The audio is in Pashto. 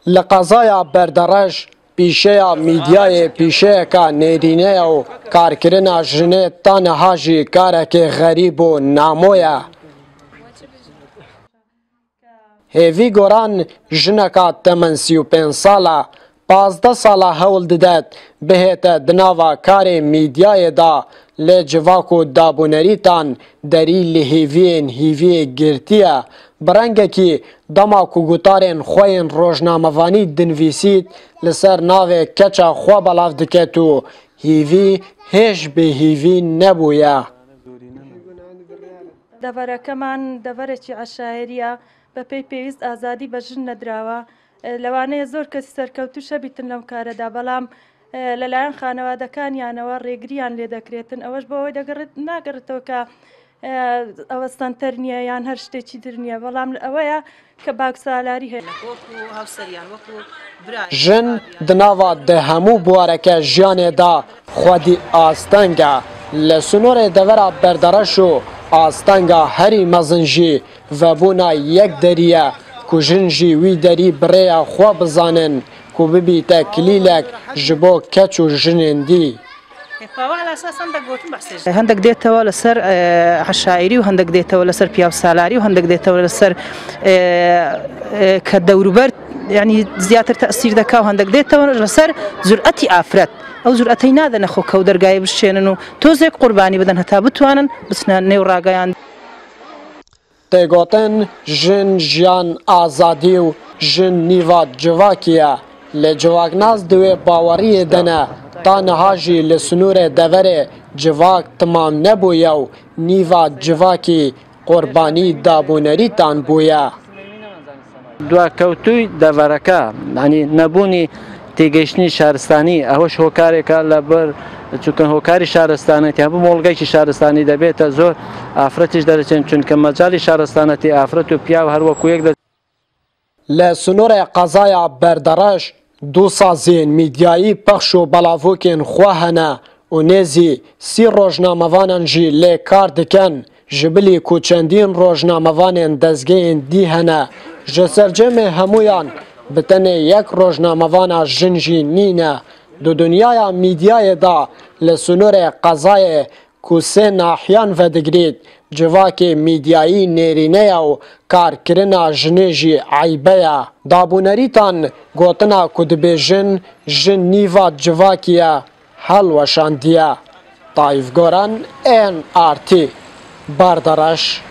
لقضايا بردرج پیشیا میدیای پیشه که نیرینه و کارکرنا جنه تنها جی کارک غریب و نامویا هیوی گوران جنکا تمن 35 ساله 15 ساله هول ددت بهت دناوا کار میدیای دا لجواکو دابونریتان دری هیوی گرتیه برنگه کی دما کو گوتارن خوین روزنامه‌وانی دنویسید لسر ناو کچا خو بلاف دکتو هیوی هیچ به هیوی نبویا دەڤەرەکەمان دەڤەرێکی عەشایریە بەپێی پێویست ئازادی بە ژن نەدراوە لەوانەیە زۆر کەسی سەرکەوتو شەبیتن لەم کارەدا بەڵام لەلایەن خانەوادەکانیانەوە ڕێگریان لێ دەکرێتن ئەوەش بەوەی ناگەڕێتەوە کە ئەوەستانتەر نییە یان هەر شتێکی تر نییە بەڵام ئەوەیە کە باکسالاری هەیە ژن دناوا ده هەموو بوارەکە ژیانێدا خودی ئاستەنگە لە سنوورێ دەڤەرە بەردەڕەش و ئاستەنگە هەری مەزنجی ڤەبوونا یەک دەریە کو ژن ژی وی دەری بڕێیە خوا بزانن کو ببیتە کلیلێک ji bo keç û jinên dî هەندێک دێتەوە لەسەر عەشایری و هەندێک دێتەوە لەسەر پیاوسالاری و هەندێک دێتەوە لەسەر کە دەوروبەر یعنی زیاتر تەئسیر دەکا و هەندێک دێتەوە لەسەر جورئەتی ئافرەت ئەو جورئەتەی نادەنە خۆ کەو دەرگایە بشێنن و تۆزێک قوربانی بدەن هەتا بتوانن بچنە نێو ڕاگەیان تێگوتن ژن ژیان ئازادی و ژن نیڤا civakî لە civaknaz divê baweriyê de ne tanîha jî li snûrê deverê civak timam nebûye û nîva civakî qurbanî dabûnerîtan bûye دواکەوتووی دەڤەرەکە ینی نەبوونی تێگەیشتنی شارستانی ئەوەش هۆکارێکە لەبەر چونکە هۆکاری شارستانەتی هەموو مۆڵگەیکی شارستانی دەبێتە زۆر ئافرەتیش دەرەچێن چونکە مەجای شارستانەتی ئافرەت و پیا و هەروەکو یەک لە سنوورێ قەزایە بەردەڕەش دوو سازین میدیایی پەخش و بەڵاوکێن خوا هەنە و نێزی 30 ڕۆژنامەوانان ژی لێ کار دکەن ji bilî ku çendîn rojnamevanên dezgehên dî hene ji sercemê hemûyan bi tenê yek rojnamevana jin jî nîne di dunyaya mîdyayê da li sunûrê qezayê ku sê nahiyan vedigirît civakê mîdyayî nêrîneya û karkirina jinê jî eybe ye dabûnerîtan gotina ku dibêjin jin nîva civakî ye helweşandiye Tayyip Goran NRT Bardaraş